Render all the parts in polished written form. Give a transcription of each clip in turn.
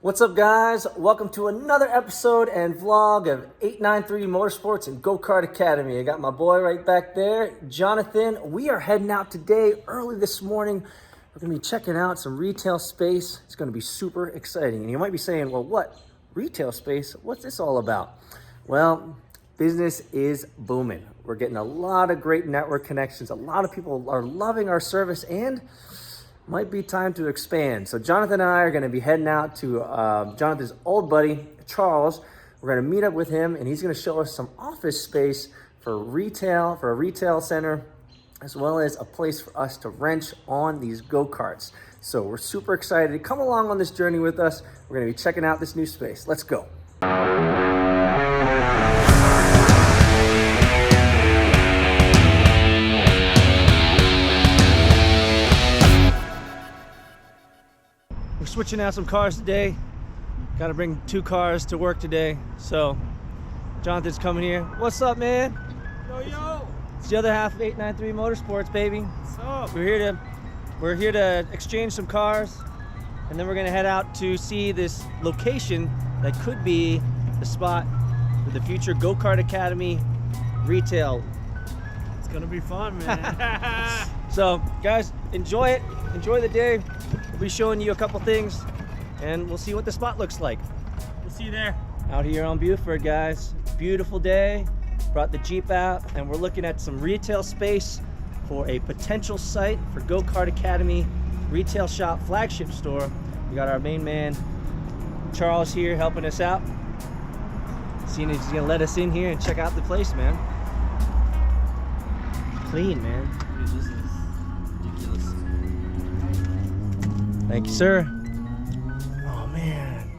What's up, guys? Welcome to another episode and vlog of 893 Motorsports and Go-Kart Academy. I got my boy right back there, Jonathan. We are heading out today early this morning. We're going to be checking out some retail space. It's going to be super exciting. And you might be saying, well, what? Retail space? What's this all about? Well, business is booming. We're getting a lot of great network connections. A lot of people are loving our service and might be time to expand. So Jonathan and I are going to be heading out to Jonathan's old buddy, Charles. We're going to meet up with him, and he's going to show us some office space for retail, for a retail center, as well as a place for us to wrench on these go-karts. So we're super excited. Come along on this journey with us. We're going to be checking out this new space. Let's go. We're switching out some cars today. Got to bring 2 cars to work today. So Jonathan's coming here. What's up, man? Yo, yo. It's the other half of 893 Motorsports, baby. What's up? We're here to exchange some cars, and then we're gonna head out to see this location that could be the spot for the future Go-Kart Academy retail. It's gonna be fun, man. So guys, enjoy it. Enjoy the day. We'll be showing you a couple things, and we'll see what the spot looks like. We'll see you there. Out here on Buford, guys. Beautiful day. Brought the Jeep out, and we're looking at some retail space for a potential site for Go-Kart Academy retail shop flagship store. We got our main man, Charles, here helping us out. Seeing if he's gonna let us in here and check out the place, man. Clean, man. Dude, this is ridiculous. Thank you, sir. Oh, man.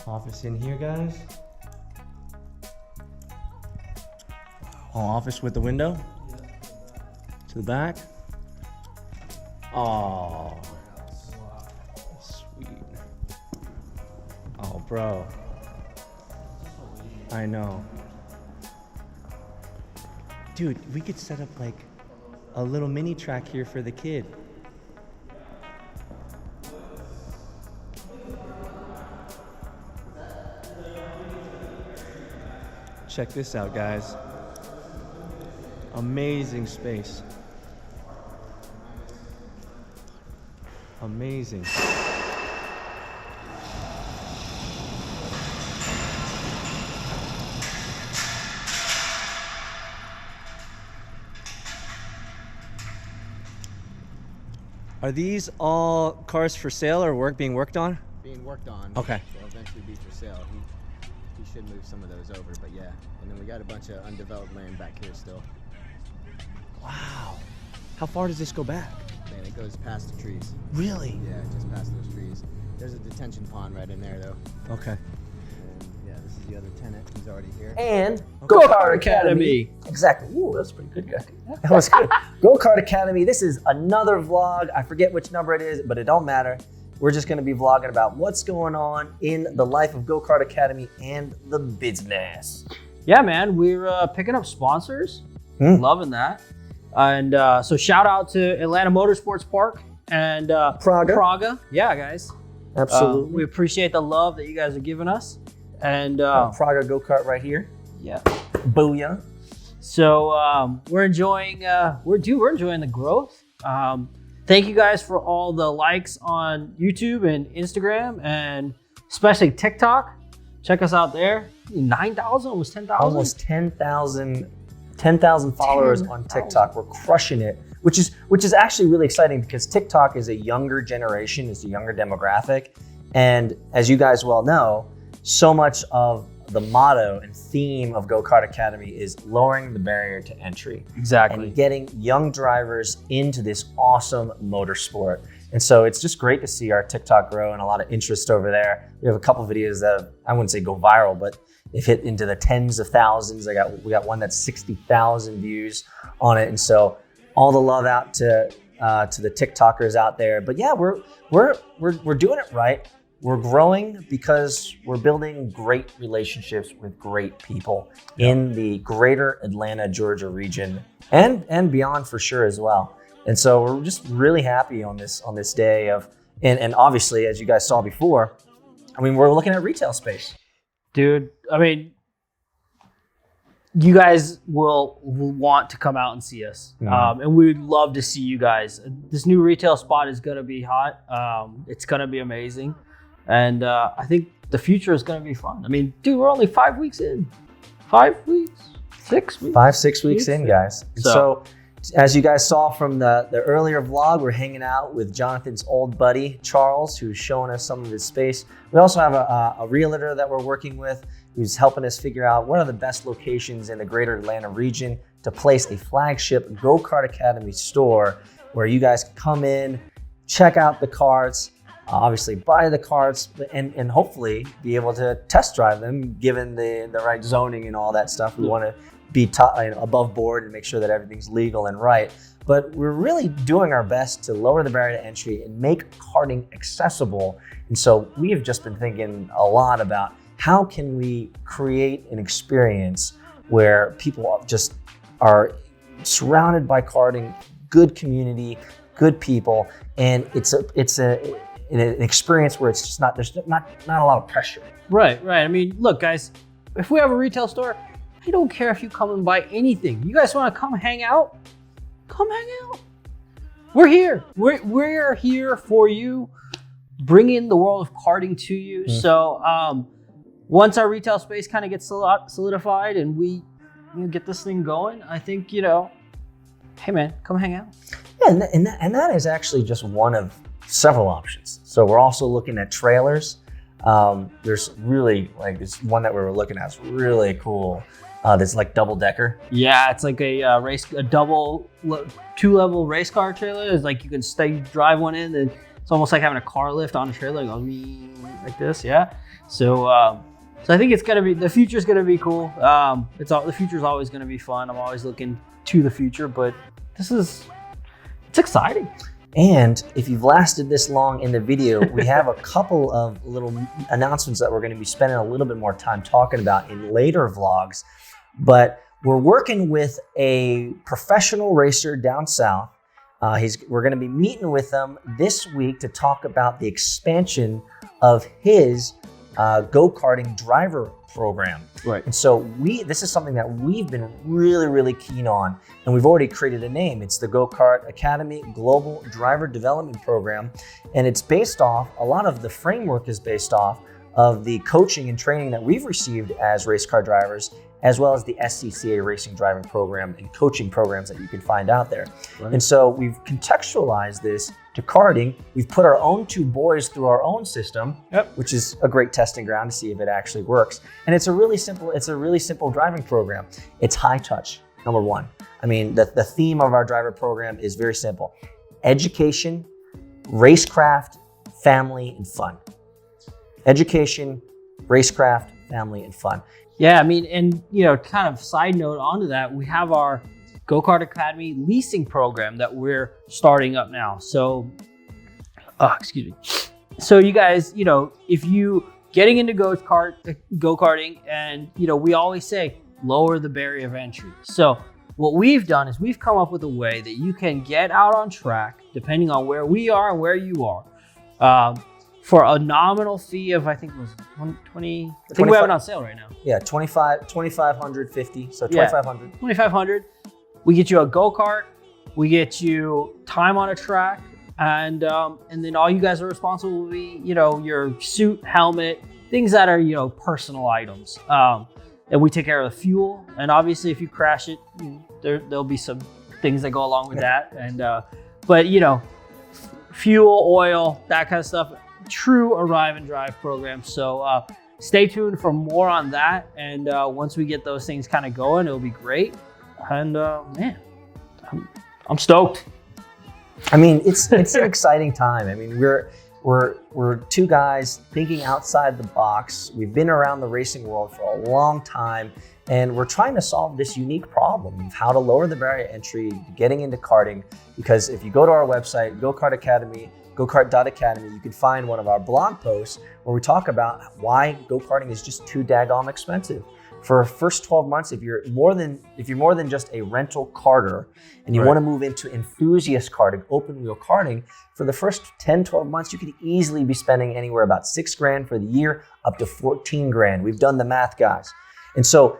Office in here, guys. Oh, office with the window to the back. Oh, sweet. Oh, bro. I know. Dude, we could set up like a little mini track here for the kid. Check this out, guys. Amazing space. Amazing. Are these all cars for sale or being worked on? Being worked on. Okay. They'll eventually be for sale. He should move some of those over, but yeah. And then we got a bunch of undeveloped land back here still. Wow. How far does this go back? Man, it goes past the trees. Really? Yeah, just past those trees. There's a detention pond right in there, though. Okay. And yeah, this is the other tenant who's already here. And Go-Kart Academy. Exactly. Ooh, that's pretty good, guy. That was good. Go-Kart Academy. This is another vlog. I forget which number it is, but it don't matter. We're just going to be vlogging about what's going on in the life of Go-Kart Academy and the business. Yeah, man, we're picking up sponsors. Loving that. And so shout out to Atlanta Motorsports Park and Praga. Yeah, guys. Absolutely. We appreciate the love that you guys are giving us. And Praga Go-Kart right here. yeah. Booyah. So we're enjoying we're enjoying the growth. Thank you guys for all the likes on YouTube and Instagram and especially TikTok. Check us out there. 9,000, almost 10,000. Almost 10,000 followers on TikTok. We're crushing it, which is actually really exciting because TikTok is a younger generation, it's a younger demographic. And as you guys well know, so much of the motto and theme of Go-Kart Academy is lowering the barrier to entry. Exactly. And getting young drivers into this awesome motorsport. And so it's just great to see our TikTok grow and a lot of interest over there. We have a couple videos that I wouldn't say go viral, but they've hit into the tens of thousands. We got one that's 60,000 views on it. And so all the love out to the TikTokers out there. But yeah, we're doing it right. we're growing because we're building great relationships with great people in the greater Atlanta, Georgia region and beyond for sure as well. And so we're just really happy on this day of, and obviously, as you guys saw before, I mean, we're looking at retail space. Dude, I mean, you guys will want to come out and see us. And we'd love to see you guys. This new retail spot is going to be hot. It's going to be amazing. And I think the future is going to be fun. I mean, dude, we're only 5 weeks in. 5 weeks? 6 weeks? 5-6 weeks in, guys. So as you guys saw from the earlier vlog, we're hanging out with Jonathan's old buddy, Charles, who's showing us some of his space. We also have a realtor that we're working with who's helping us figure out what are the best locations in the greater Atlanta region to place a flagship Go-Kart Academy store where you guys can come in, check out the karts, obviously buy the karts, and hopefully be able to test drive them given the right zoning and all that stuff. We want to be above board and make sure that everything's legal and right. But we're really doing our best to lower the barrier to entry and make karting accessible. And so we have just been thinking a lot about how can we create an experience where people just are surrounded by karting, good community, good people, and it's an experience where it's just there's not a lot of pressure. Right. I mean, look, guys, if we have a retail store, I don't care if you come and buy anything. You guys want to come hang out? Come hang out. We're here. We're here for you, bringing the world of karting to you. So once our retail space kind of gets solidified and we get this thing going, I think, hey man, come hang out. Yeah, and that is actually just one of several options. So we're also looking at trailers. There's really this one that we were looking at is really cool. That's like double decker. Yeah, it's like a double 2-level race car trailer. It's like you can drive one in, and it's almost like having a car lift on a trailer. It goes like this, yeah. So I think it's gonna be, the future's gonna be cool. The future's always gonna be fun. I'm always looking to the future, but it's exciting. And if you've lasted this long in the video, we have a couple of little announcements that we're going to be spending a little bit more time talking about in later vlogs. But we're working with a professional racer down south. We're going to be meeting with them this week to talk about the expansion of his go-karting driver program. Right. And so this is something that we've been really, really keen on, and we've already created a name. It's the Go-Kart Academy Global Driver Development Program, and it's based off, a lot of the framework is based off of the coaching and training that we've received as race car drivers, as well as the SCCA racing driving program and coaching programs that you can find out there. Right. And so we've contextualized this to karting. We've put our own 2 boys through our own system, which is a great testing ground to see if it actually works. And it's a really simple driving program. It's high touch, number one. I mean, the theme of our driver program is very simple: education, racecraft, family, and fun. Education, racecraft, family, and fun. Yeah, I mean, and kind of side note onto that, we have our Go-Kart Academy leasing program that we're starting up now. So, excuse me. So you guys, if you getting into go-karting, and we always say lower the barrier of entry. So what we've done is we've come up with a way that you can get out on track, depending on where we are and where you are, for a nominal fee of, I think it was 120. I think we have it on sale right now. Yeah, 2,550. So 2,500. 2,500. We get you a go-kart. We get you time on a track, and then all you guys are responsible will be, your suit, helmet, things that are, personal items. And we take care of the fuel. And obviously, if you crash it, there'll be some things that go along with that. And but fuel, oil, that kind of stuff. True arrive and drive program. So stay tuned for more on that. And once we get those things kind of going, it'll be great. And man, I'm stoked. I mean, it's an exciting time. I mean, we're 2 guys thinking outside the box. We've been around the racing world for a long time, and we're trying to solve this unique problem of how to lower the barrier to entry getting into karting. Because if you go to our website, Go-Kart Academy Go-Kart.Academy, you can find one of our blog posts where we talk about why go-karting is just too daggone expensive. For the first 12 months, if you're more than just a rental karter and you want to move into enthusiast karting, open wheel karting, for the first 10, 12 months, you could easily be spending anywhere about $6,000 for the year, up to $14,000. We've done the math, guys. And so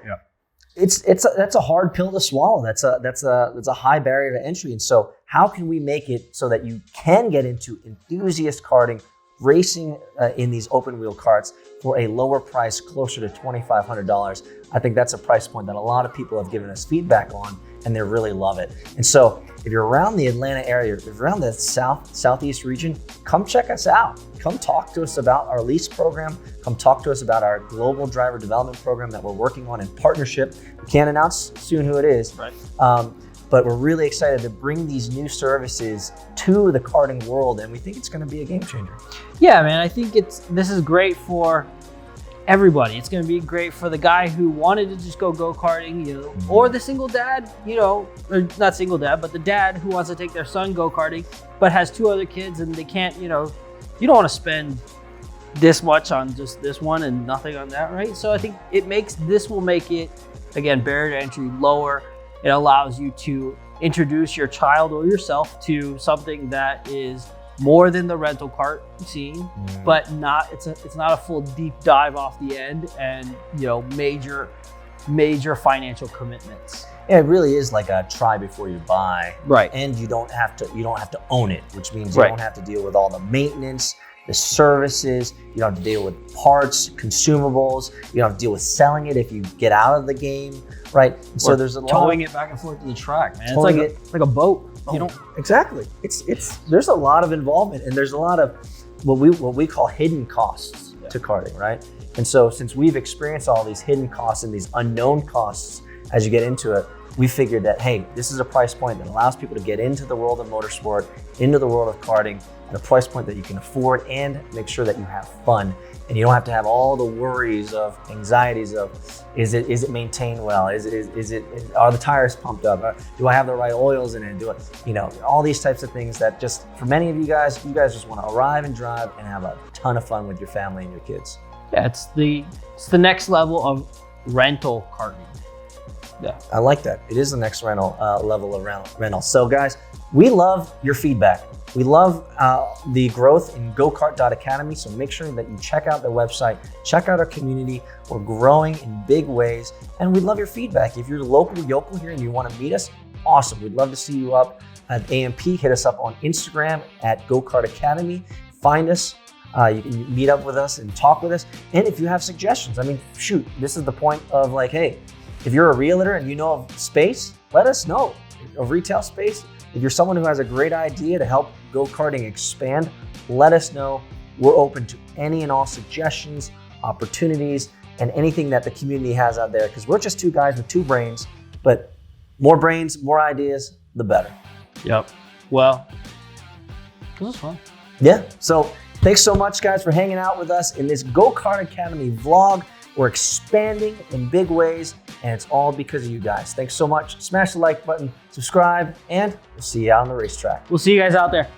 that's a hard pill to swallow. That's a high barrier to entry. And so how can we make it so that you can get into enthusiast karting, racing in these open wheel karts for a lower price, closer to $2,500? I think that's a price point that a lot of people have given us feedback on, and they really love it. And so if you're around the Atlanta area, if you're around the southeast region, come check us out. Come talk to us about our lease program. Come talk to us about our global driver development program that we're working on in partnership. We can't announce soon who it is, but we're really excited to bring these new services to the karting world, and we think it's going to be a game changer. Yeah, man, I think this is great for everybody. It's going to be great for the guy who wanted to just go karting, or the single dad, or not single dad, but the dad who wants to take their son go karting, but has 2 other kids and they can't, you don't want to spend this much on just this one and nothing on that, right? So I think this will make it, again, barrier to entry lower. It allows you to introduce your child or yourself to something that is more than the rental kart scene, but it's not a full deep dive off the end and major financial commitments. Yeah, it really is like a try before you buy. Right. And you don't have to own it, which means you don't have to deal with all the maintenance, the services, you don't have to deal with parts, consumables, you don't have to deal with selling it if you get out of the game, right? And so there's a lot towing it back and forth to the track, man. It's like a boat. Exactly. There's a lot of involvement, and there's a lot of what we call hidden costs to karting, right? And so since we've experienced all these hidden costs and these unknown costs as you get into it, we figured that, hey, this is a price point that allows people to get into the world of motorsport, into the world of karting, at a price point that you can afford and make sure that you have fun. And you don't have to have all the worries of anxieties of, is it maintained well? Are the tires pumped up? Do I have the right oils in it? All these types of things that just, for many of you guys just want to arrive and drive and have a ton of fun with your family and your kids. Yeah, it's the next level of rental karting. Yeah, I like that. It is the next level of rental. So guys, we love your feedback. We love the growth in Go-Kart.Academy. So make sure that you check out the website, check out our community. We're growing in big ways, and we'd love your feedback. If you're yokel here and you want to meet us, awesome. We'd love to see you up at AMP. Hit us up on Instagram at Go-Kart Academy. Find us. You can meet up with us and talk with us. And if you have suggestions, shoot, this is the point of like, hey, if you're a realtor and you know of space, let us know. Of retail space, if you're someone who has a great idea to help go-karting expand, let us know. We're open to any and all suggestions, opportunities, and anything that the community has out there, because we're just 2 guys with 2 brains, but more brains, more ideas, the better. Yep. Well, this was fun. Yeah. So thanks so much, guys, for hanging out with us in this Go-Kart Academy vlog. We're expanding in big ways, and it's all because of you guys. Thanks so much. Smash the like button, subscribe, and we'll see you out on the racetrack. We'll see you guys out there.